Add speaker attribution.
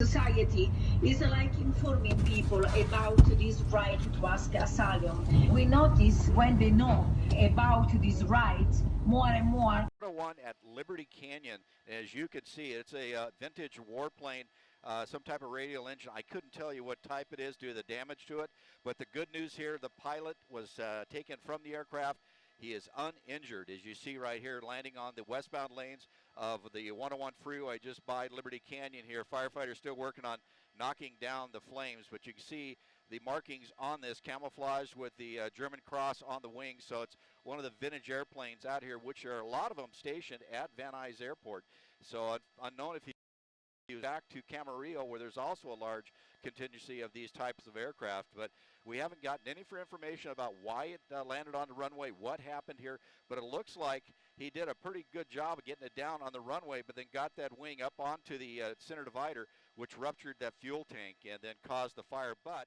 Speaker 1: Society is like informing people about this right to ask asylum. We notice when they know about this right more and more.
Speaker 2: One at Liberty Canyon, as you can see, it's a vintage warplane, some type of radial engine. I couldn't tell you what type it is due to the damage to it, but the good news here, the pilot was taken from the aircraft. He is uninjured, as you see right here, landing on the westbound lanes of the 101 freeway just by Liberty Canyon here. Firefighters still working on knocking down the flames, but you can see the markings on this camouflaged with the German cross on the wing. So it's one of the vintage airplanes out here, which are a lot of them stationed at Van Nuys Airport. So unknown if you back to Camarillo, where there's also a large contingency of these types of aircraft, but we haven't gotten any information about why it landed on the runway, what happened here, but it looks like he did a pretty good job of getting it down on the runway, but then got that wing up onto the center divider, which ruptured that fuel tank and then caused the fire. But